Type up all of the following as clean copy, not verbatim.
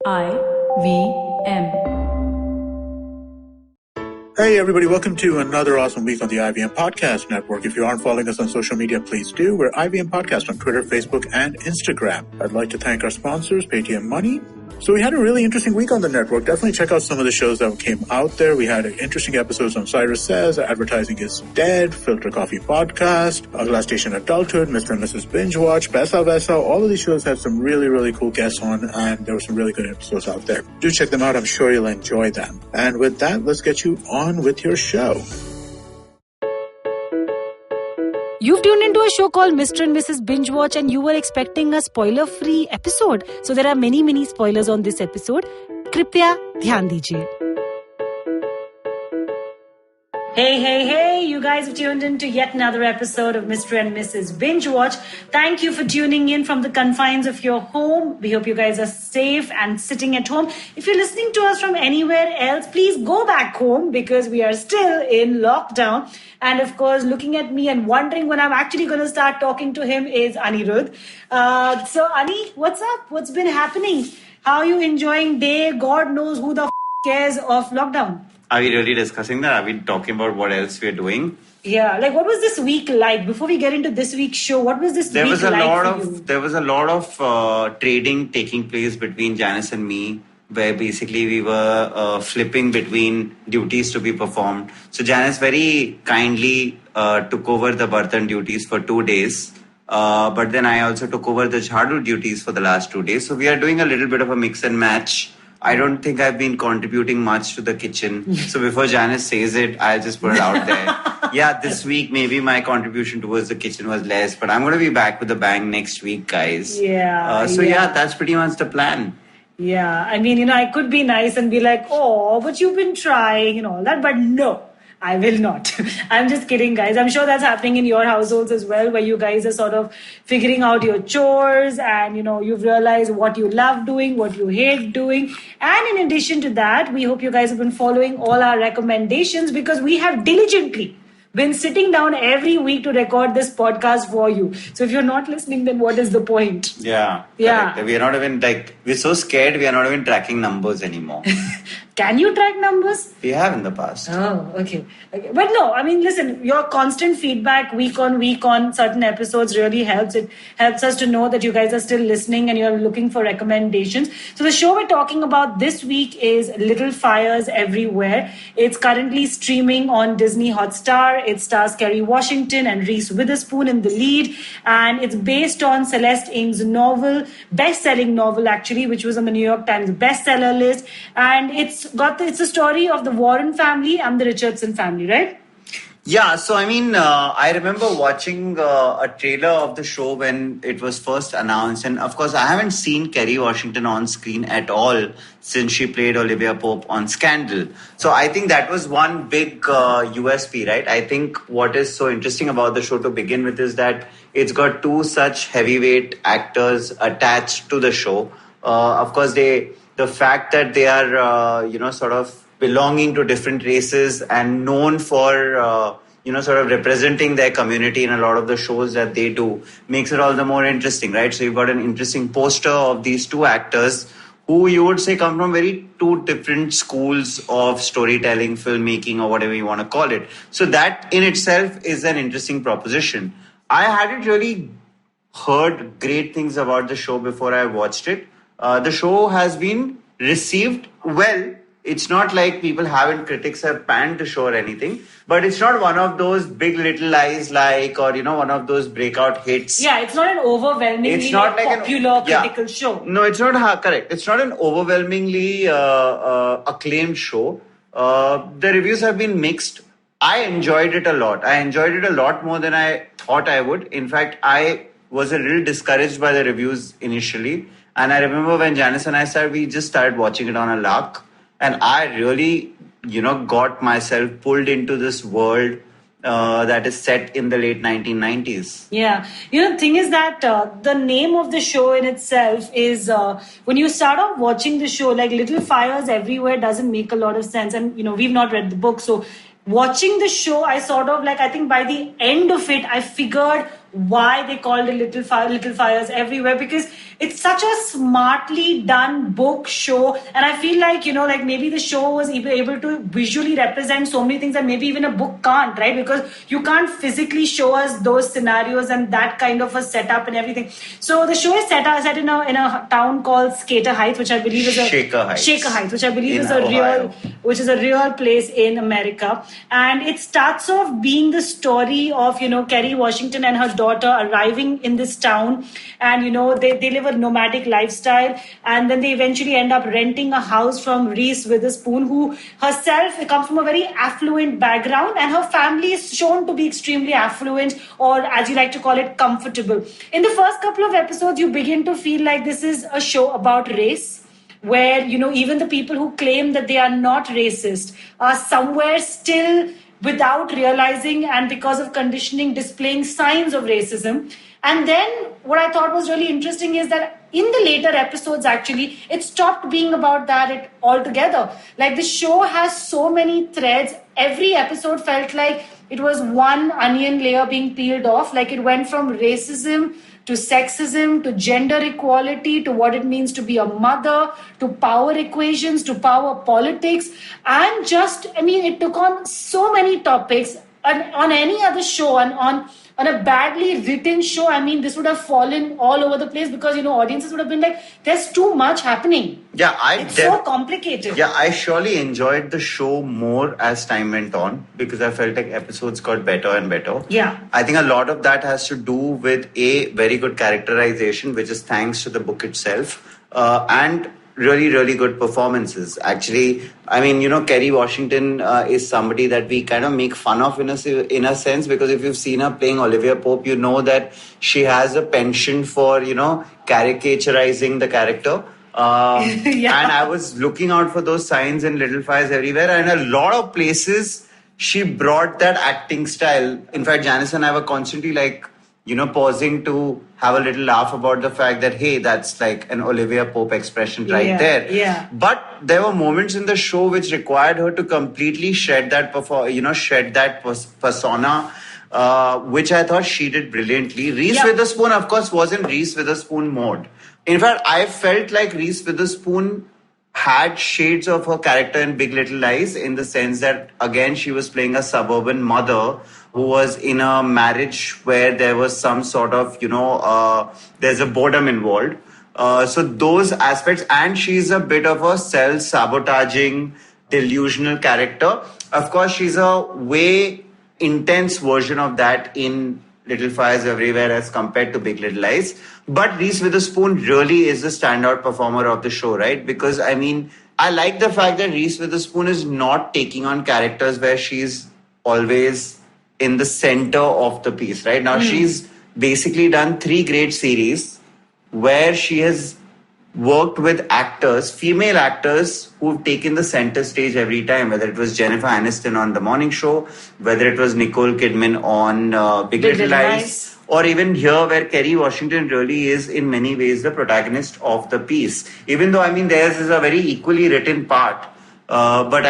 IVM. Hey everybody, welcome to another awesome week on the IVM Podcast Network. If you aren't following us on social media, please do. We're IVM Podcast on Twitter, Facebook, and Instagram. I'd like to thank our sponsors, Paytm Money. So we had a really interesting week on the network. Definitely check out some of the shows that came out there. We had interesting episodes on Cyrus Says, Advertising is Dead, Filter Coffee Podcast, Glass Station Adulthood, Mr. and Mrs. Binge-Watch, Besa Besa. All of these shows had some really, really cool guests on, and there were some really good episodes out there. Do check them out. I'm sure you'll enjoy them. And with that, let's get you on with your show. You've tuned into a show called Mr. and Mrs. Binge-Watch and you were expecting a spoiler-free episode. So there are many spoilers on this episode. Kripya dhyan dijiye. Hey, you guys have tuned in to yet another episode of Mr. and Mrs. Binge-Watch. Thank you for tuning in from the confines of your home. We hope you guys are safe and sitting at home. If you're listening to us from anywhere else, please go back home because we are still in lockdown. And of course, looking at me and wondering when I'm actually going to start talking to him is Aniruddha. So Ani, what's up? What's been happening? How are you enjoying day? God knows who the cares of lockdown. Are we really discussing that? Are we talking about what else we're doing? Yeah, like what was this week like? Before we get into this week's show, what was this week like for you? There was a lot of trading taking place between Janice and me, where basically we were flipping between duties to be performed. So Janice very kindly took over the Bartan duties for 2 days. But then I also took over the Jhadu duties for the last 2 days. So we are doing a little bit of a mix and match. I don't think I've been contributing much to the kitchen. So before Janice says it, I'll just put it out there. Yeah, this week maybe my contribution towards the kitchen was less, but I'm going to be back with a bang next week, guys. Yeah. Yeah, that's pretty much the plan. Yeah, I mean, I could be nice and be like, oh, but you've been trying and all that, but no. I will not. I'm just kidding, guys. I'm sure that's happening in your households as well, where you guys are sort of figuring out your chores and, you've realized what you love doing, what you hate doing. And in addition to that, we hope you guys have been following all our recommendations because we have diligently been sitting down every week to record this podcast for you. So if you're not listening, then what is the point? Yeah. Yeah. We are not even we're so scared we are not even tracking numbers anymore. Can you track numbers? We have in the past. Oh, okay. But no, I mean, listen, your constant feedback week on certain episodes really helps. It helps us to know that you guys are still listening and you're looking for recommendations. So the show we're talking about this week is Little Fires Everywhere. It's currently streaming on Disney Hotstar. It stars Kerry Washington and Reese Witherspoon in the lead. And it's based on Celeste Ng's novel, best-selling novel actually, which was on the New York Times bestseller list. And it's a story of the Warren family and the Richardson family, right? Yeah, so I mean, I remember watching a trailer of the show when it was first announced. And of course, I haven't seen Kerry Washington on screen at all since she played Olivia Pope on Scandal. So I think that was one big USP, right? I think what is so interesting about the show to begin with is that it's got two such heavyweight actors attached to the show. Of course, the fact that they are, sort of belonging to different races and known for, sort of representing their community in a lot of the shows that they do makes it all the more interesting, right? So you've got an interesting poster of these two actors who you would say come from two different schools of storytelling, filmmaking, or whatever you want to call it. So that in itself is an interesting proposition. I hadn't really heard great things about the show before I watched it. The show has been received well. It's not like critics have panned the show or anything, but it's not one of those Big Little Lies one of those breakout hits. Yeah, it's not an overwhelmingly popular critical show. No, it's not correct. It's not an overwhelmingly acclaimed show. The reviews have been mixed. I enjoyed it a lot. I enjoyed it a lot more than I thought I would. In fact, I was a little discouraged by the reviews initially. And I remember when Janice and I we just started watching it on a lark. And I really, got myself pulled into this world that is set in the late 1990s. Yeah. The thing is that the name of the show in itself is, when you start off watching the show, like Little Fires Everywhere doesn't make a lot of sense. And, we've not read the book. So watching the show, I sort of I think by the end of it, I figured why they called it Little Fires Everywhere, because it's such a smartly done book show. And I feel like, like maybe the show was able to visually represent so many things that maybe even a book can't, right? Because you can't physically show us those scenarios and that kind of a setup and everything. So the show is set in a town called Skater Heights, which I believe is Shaker Heights, which I believe in is Ohio. which is a real place in America. And it starts off being the story of, Kerry Washington and her daughter arriving in this town. And, they live a nomadic lifestyle. And then they eventually end up renting a house from Reese Witherspoon, who herself comes from a very affluent background. And her family is shown to be extremely affluent, or as you like to call it, comfortable. In the first couple of episodes, you begin to feel like this is a show about race, where, even the people who claim that they are not racist are somewhere still, without realizing and because of conditioning, displaying signs of racism. And then what I thought was really interesting is that in the later episodes, actually, it stopped being about that altogether. Like, the show has so many threads. Every episode felt like it was one onion layer being peeled off. Like, it went from racism to sexism, to gender equality, to what it means to be a mother, to power equations, to power politics. And it took on so many topics. On any other show, on a badly written show, this would have fallen all over the place, because, audiences would have been like, there's too much happening. Yeah, it's so complicated. Yeah, I surely enjoyed the show more as time went on, because I felt like episodes got better and better. Yeah. I think a lot of that has to do with a very good characterization, which is thanks to the book itself, and really, really good performances. Actually, Kerry Washington is somebody that we kind of make fun of in a sense, because if you've seen her playing Olivia Pope, you know that she has a penchant for, caricaturizing the character. Yeah. And I was looking out for those signs in Little Fires Everywhere, and a lot of places she brought that acting style. In fact, Janice and I were constantly pausing to have a little laugh about the fact that, hey, that's like an Olivia Pope expression right there. Yeah. But there were moments in the show which required her to completely shed that persona, which I thought she did brilliantly. Reese Witherspoon, of course, was in Reese Witherspoon mode. In fact, I felt like Reese Witherspoon had shades of her character in Big Little Lies, in the sense that, again, she was playing a suburban mother who was in a marriage where there was some sort of, there's a boredom involved. So those aspects, and she's a bit of a self-sabotaging, delusional character. Of course, she's a way intense version of that in Little Fires Everywhere as compared to Big Little Lies. But Reese Witherspoon really is the standout performer of the show, right? Because, I like the fact that Reese Witherspoon is not taking on characters where she's always in the center of the piece, right? Now, she's basically done 3 great series where she has worked with actors, female actors, who've taken the center stage every time, whether it was Jennifer Aniston on The Morning Show, whether it was Nicole Kidman on Big Little Lies, or even here where Kerry Washington really is in many ways the protagonist of the piece. Even though, theirs is a very equally written part, but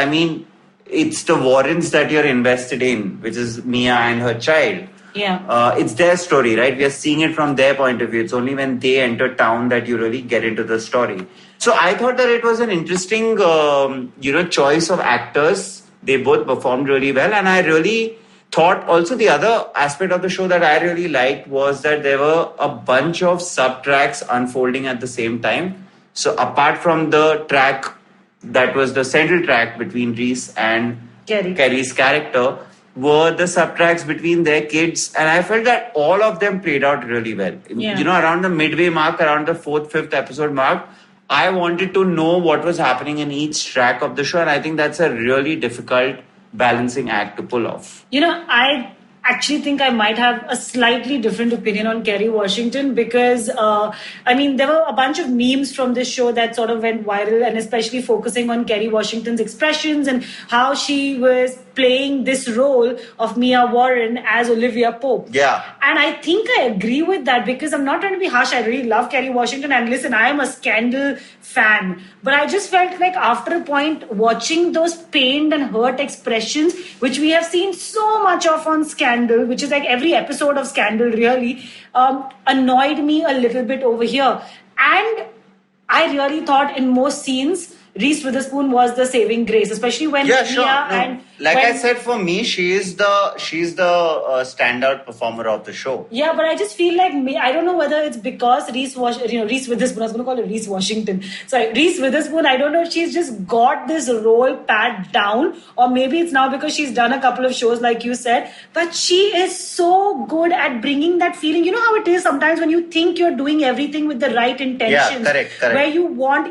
it's the Warrens that you're invested in, which is Mia and her child. Yeah. It's their story, right? We are seeing it from their point of view. It's only when they enter town that you really get into the story. So I thought that it was an interesting, choice of actors. They both performed really well. And I really thought also the other aspect of the show that I really liked was that there were a bunch of sub-tracks unfolding at the same time. So apart from the track that was the central track between Reese and Kerry's character, were the subtracks between their kids, and I felt that all of them played out really well. Yeah. Around the midway mark, around the 4th, 5th episode mark, I wanted to know what was happening in each track of the show, and I think that's a really difficult balancing act to pull off. I actually think I might have a slightly different opinion on Kerry Washington, because there were a bunch of memes from this show that sort of went viral, and especially focusing on Kerry Washington's expressions and how she was playing this role of Mia Warren as Olivia Pope. Yeah. And I think I agree with that, because I'm not trying to be harsh. I really love Kerry Washington. And listen, I am a Scandal fan. But I just felt like after a point, watching those pained and hurt expressions, which we have seen so much of on Scandal, which is like every episode of Scandal really, annoyed me a little bit over here. And I really thought in most scenes, Reese Witherspoon was the saving grace, especially when Mia and I said, for me, she's the standout performer of the show. Yeah, but I just feel like I don't know whether it's because Reese Witherspoon. I was going to call her Reese Washington. Sorry, Reese Witherspoon. I don't know if she's just got this role pat down, or maybe it's now because she's done a couple of shows, like you said. But she is so good at bringing that feeling. You know how it is sometimes when you think you're doing everything with the right intentions. Yeah, correct. Where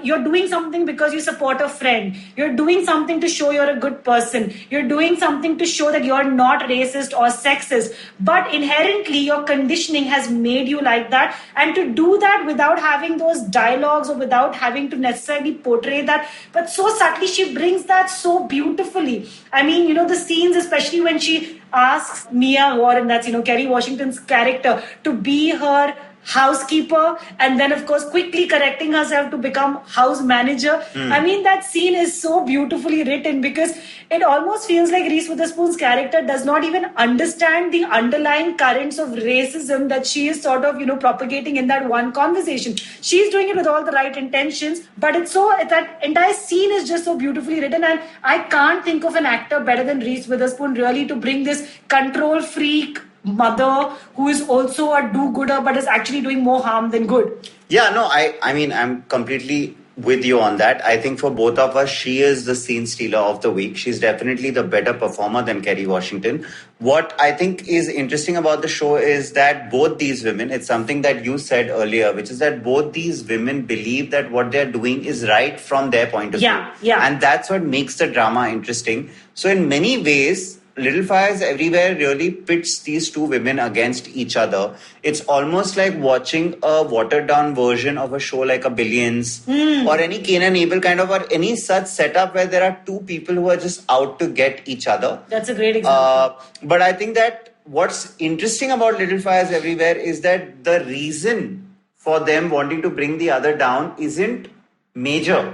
you're doing something because you support a friend. You're doing something to show you're a good person. You're doing something to show that you're not racist or sexist. But inherently, your conditioning has made you like that. And to do that without having those dialogues or without having to necessarily portray that, but so subtly, she brings that so beautifully. I mean, the scenes, especially when she asks Mia Warren, that's, Kerry Washington's character, to be her housekeeper, and then of course quickly correcting herself to become house manager. I mean, that scene is so beautifully written, because it almost feels like Reese Witherspoon's character does not even understand the underlying currents of racism that she is sort of propagating in that one conversation. She's doing it with all the right intentions, but that entire scene is just so beautifully written, and I can't think of an actor better than Reese Witherspoon really to bring this control freak mother who is also a do-gooder but is actually doing more harm than good. Yeah, no, I mean, I'm completely with you on that. I think for both of us, she is the scene stealer of the week. She's definitely the better performer than Kerry Washington. What I think is interesting about the show is that both these women, it's something that you said earlier, which is that both these women believe that what they're doing is right from their point of view. Yeah. And that's what makes the drama interesting. So in many ways, Little Fires Everywhere really pits these two women against each other. It's almost like watching a watered-down version of a show like a Billions or any Cain and Abel kind of, or any such setup where there are two people who are just out to get each other. That's a great example. But I think that what's interesting about Little Fires Everywhere is that the reason for them wanting to bring the other down isn't major.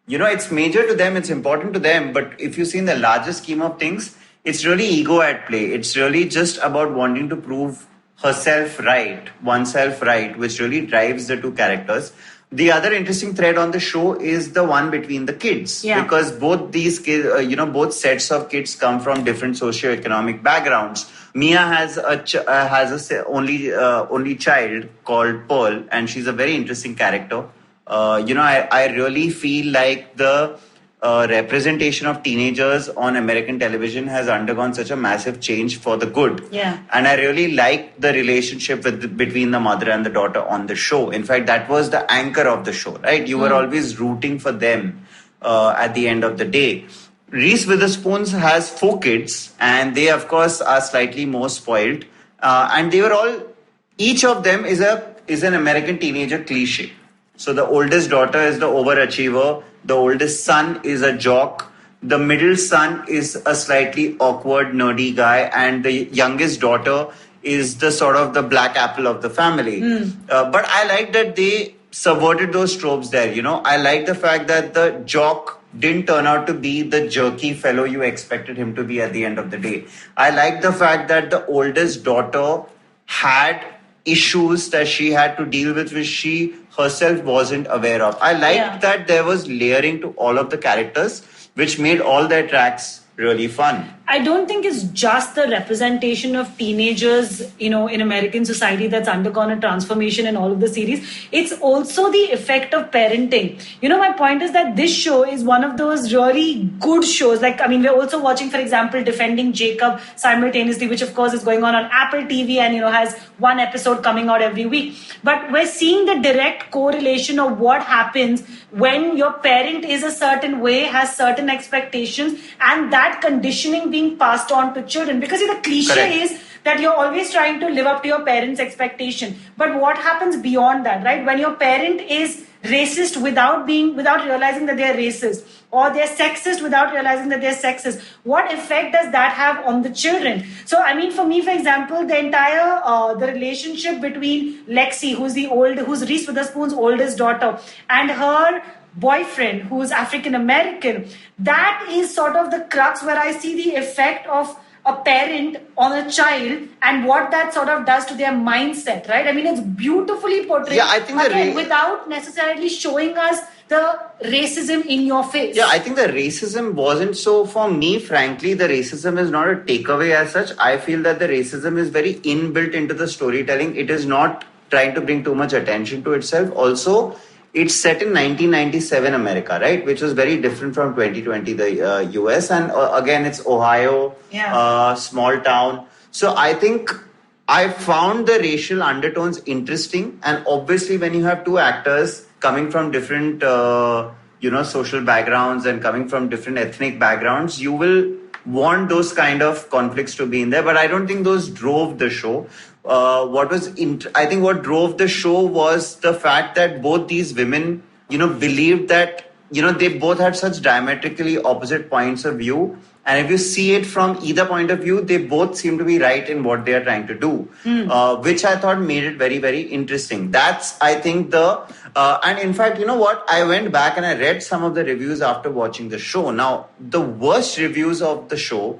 It's major to them, it's important to them, but if you see in the larger scheme of things, it's really ego at play. It's really just about wanting to prove oneself right, which really drives the two characters. The other interesting thread on the show is the one between the kids, because both these kids, both sets of kids come from different socioeconomic backgrounds. Mia has a only child called Pearl, and she's a very interesting character. I really feel like the representation of teenagers on American television has undergone such a massive change for the good. Yeah. And I really like the relationship between the mother and the daughter on the show. In fact, that was the anchor of the show, right? You were always rooting for them at the end of the day. Reese Witherspoon has 4 kids, and they, of course, are slightly more spoiled. And they were all, each of them is an American teenager cliche. So the oldest daughter is the overachiever. The oldest son is a jock. The middle son is a slightly awkward, nerdy guy. And the youngest daughter is the sort of the black apple of the family. But I like that they subverted those tropes there. I like the fact that the jock didn't turn out to be the jerky fellow you expected him to be at the end of the day. I like the fact that the oldest daughter had issues that she had to deal with, which she herself wasn't aware of. I liked that there was layering to all of the characters, which made all their tracks really fun. I don't think it's just the representation of teenagers, in American society that's undergone a transformation in all of the series. It's also the effect of parenting. My point is that this show is one of those really good shows. We're also watching, for example, Defending Jacob simultaneously, which of course is going on Apple TV and, has one episode coming out every week. But we're seeing the direct correlation of what happens when your parent is a certain way, has certain expectations, and that conditioning being passed on to children. Because the cliche is that you're always trying to live up to your parents' expectation. But what happens beyond that, right? When your parent is racist without realizing that they're racist, or they're sexist without realizing that they're sexist, what effect does that have on the children? So I mean, for me, for example, the entire the relationship between Lexi, who's Reese Witherspoon's oldest daughter, and her boyfriend who's African American, that is sort of the crux where I see the effect of a parent on a child and what that sort of does to their mindset, right? I mean, it's beautifully portrayed. Yeah, I think again, without necessarily showing us the racism in your face. Yeah, I think the racism wasn't so. For me, frankly, the racism is not a takeaway as such. I feel that the racism is very inbuilt into the storytelling. It is not trying to bring too much attention to itself. Also, it's set in 1997 America, right? Which was very different from 2020, the US. And again, it's Ohio, small town. So I think I found the racial undertones interesting. And obviously, when you have two actors coming from different, social backgrounds and coming from different ethnic backgrounds, you will want those kind of conflicts to be in there. But I don't think those drove the show. I think what drove the show was the fact that both these women, believed that, they both had such diametrically opposite points of view. And if you see it from either point of view, they both seem to be right in what they are trying to do, which I thought made it very, very interesting. That's, I think, and in fact, you know what? I went back and I read some of the reviews after watching the show. Now, the worst reviews of the show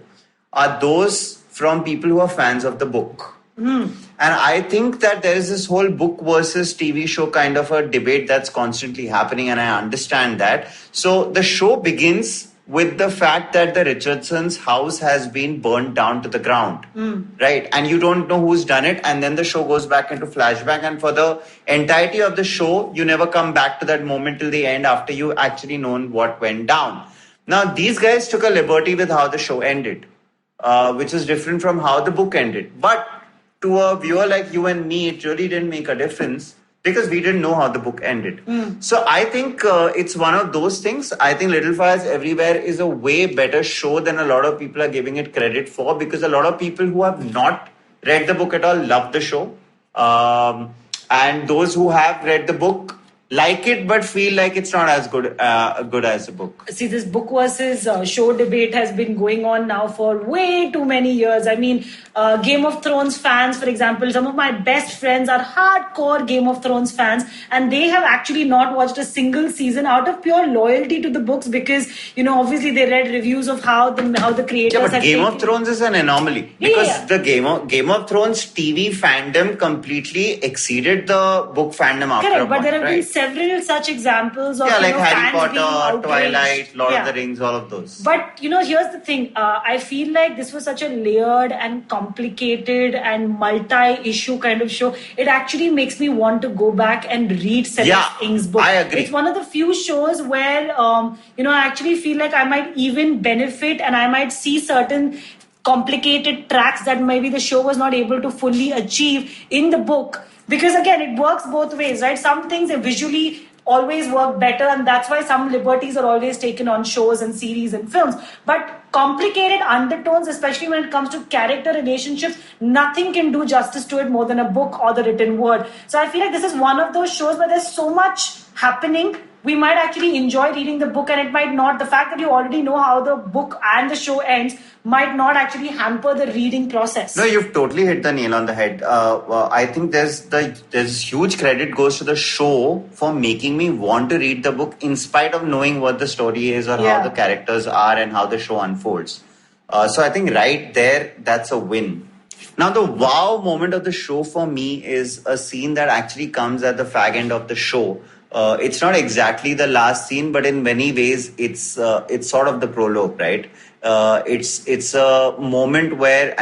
are those from people who are fans of the book. And I think that there is this whole book versus TV show kind of a debate that's constantly happening, and I understand that. So the show begins with the fact that the Richardson's house has been burned down to the ground, right? And you don't know who's done it. And then the show goes back into flashback. And for the entirety of the show, you never come back to that moment till the end after you actually known what went down. Now, these guys took a liberty with how the show ended, which is different from how the book ended. But to a viewer like you and me, it really didn't make a difference because we didn't know how the book ended. So I think it's one of those things. I think Little Fires Everywhere is a way better show than a lot of people are giving it credit for, because a lot of people who have not read the book at all love the show. And those who have read the book like it, but feel like it's not as good as the book. See, this book versus show debate has been going on now for way too many years. I mean, Game of Thrones fans, for example, some of my best friends are hardcore Game of Thrones fans, and they have actually not watched a single season out of pure loyalty to the books because, obviously they read reviews of how the creators have taken. Game of Thrones is an anomaly because the Game of Thrones TV fandom completely exceeded the book fandom after Correct, a but point, there have right? been several such examples of like Harry fans being Potter, outraged. Twilight, Lord of the Rings, all of those. But here's the thing. I feel like this was such a layered and complicated and multi-issue kind of show. It actually makes me want to go back and read Celeste Ng's book. I agree. It's one of the few shows where I actually feel like I might even benefit and I might see certain complicated tracks that maybe the show was not able to fully achieve in the book. Because again, it works both ways, right? Some things visually always work better, and that's why some liberties are always taken on shows and series and films. But complicated undertones, especially when it comes to character relationships, nothing can do justice to it more than a book or the written word. So I feel like this is one of those shows where there's so much happening. We might actually enjoy reading the book, and it might not. The fact that you already know how the book and the show ends might not actually hamper the reading process. No, you've totally hit the nail on the head. I think there's huge credit goes to the show for making me want to read the book in spite of knowing what the story is or how the characters are and how the show unfolds. So I think right there, that's a win. Now, the wow moment of the show for me is a scene that actually comes at the fag end of the show. It's not exactly the last scene, but in many ways, it's sort of the prologue, right? It's a moment where,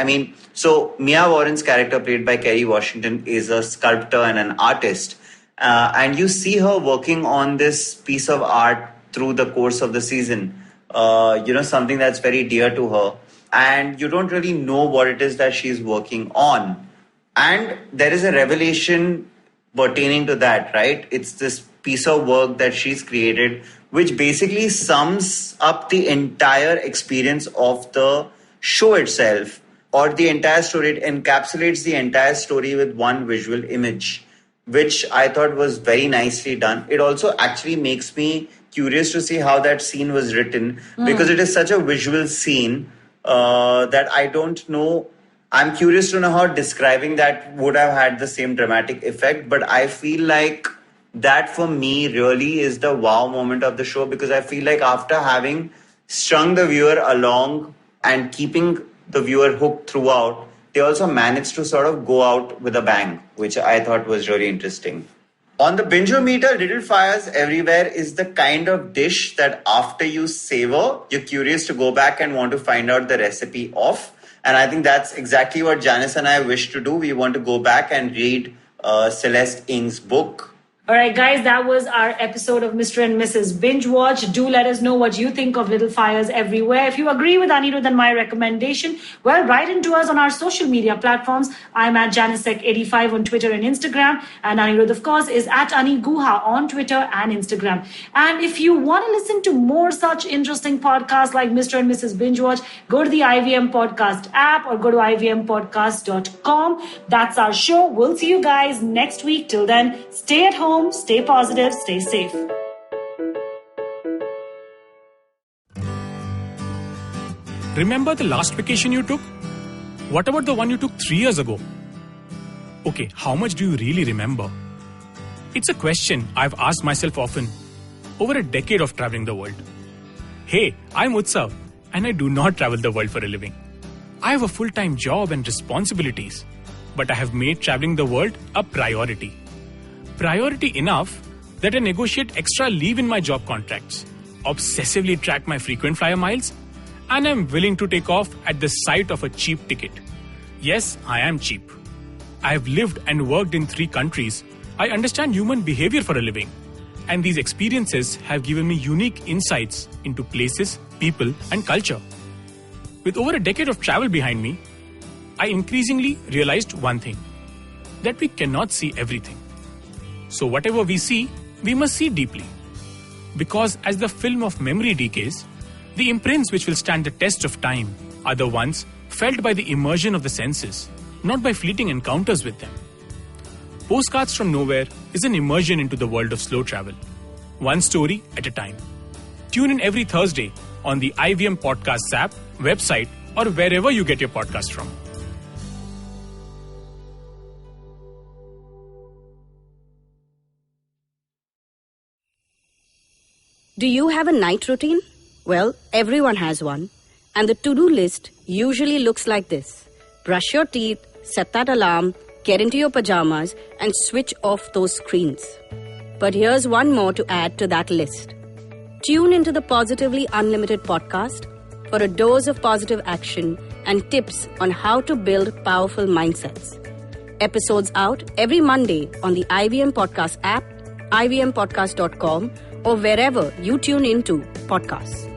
so Mia Warren's character, played by Kerry Washington, is a sculptor and an artist. And you see her working on this piece of art through the course of the season, something that's very dear to her. And you don't really know what it is that she's working on. And there is a revelation pertaining to that, right? It's this piece of work that she's created, which basically sums up the entire experience of the show itself, or the entire story. It encapsulates the entire story with one visual image. which I thought was very nicely done. It also actually makes me curious to see how that scene was written, because it is such a visual scene that I don't know. I'm curious to know how describing that would have had the same dramatic effect, but I feel like that for me really is the wow moment of the show, because I feel like after having strung the viewer along and keeping the viewer hooked throughout, they also managed to sort of go out with a bang, which I thought was really interesting. On the Binge-o-meter, Little Fires Everywhere is the kind of dish that after you savor, you're curious to go back and want to find out the recipe of. And I think that's exactly what Janice and I wish to do. We want to go back and read Celeste Ng's book. All right, guys, that was our episode of Mr. and Mrs. Binge-Watch. Do let us know what you think of Little Fires Everywhere. If you agree with Aniruddha and my recommendation, well, write into us on our social media platforms. I'm at JaniceSec85 on Twitter and Instagram. And Aniruddha, of course, is at Aniguha on Twitter and Instagram. And if you want to listen to more such interesting podcasts like Mr. and Mrs. Binge-Watch, go to the IVM Podcast app or go to ivmpodcast.com. That's our show. We'll see you guys next week. Till then, stay at home. Stay positive, stay safe. Remember the last vacation you took? What about the one you took 3 years ago? Okay, how much do you really remember? It's a question I've asked myself often over a decade of traveling the world. Hey, I'm Utsav and I do not travel the world for a living. I have a full-time job and responsibilities, but I have made traveling the world a priority. Priority enough that I negotiate extra leave in my job contracts, obsessively track my frequent flyer miles, and I'm willing to take off at the sight of a cheap ticket. Yes, I am cheap. I have lived and worked in 3 countries. I understand human behavior for a living, and these experiences have given me unique insights into places, people, and culture. With over a decade of travel behind me, I increasingly realized one thing, that we cannot see everything. So whatever we see, we must see deeply. Because as the film of memory decays, the imprints which will stand the test of time are the ones felt by the immersion of the senses, not by fleeting encounters with them. Postcards from Nowhere is an immersion into the world of slow travel, one story at a time. Tune in every Thursday on the IVM Podcasts app, website, or wherever you get your podcast from. Do you have a night routine? Well, everyone has one. And the to-do list usually looks like this. Brush your teeth, set that alarm, get into your pajamas, and switch off those screens. But here's one more to add to that list. Tune into the Positively Unlimited podcast for a dose of positive action and tips on how to build powerful mindsets. Episodes out every Monday on the IVM Podcast app, ivmpodcast.com, or wherever you tune into podcasts.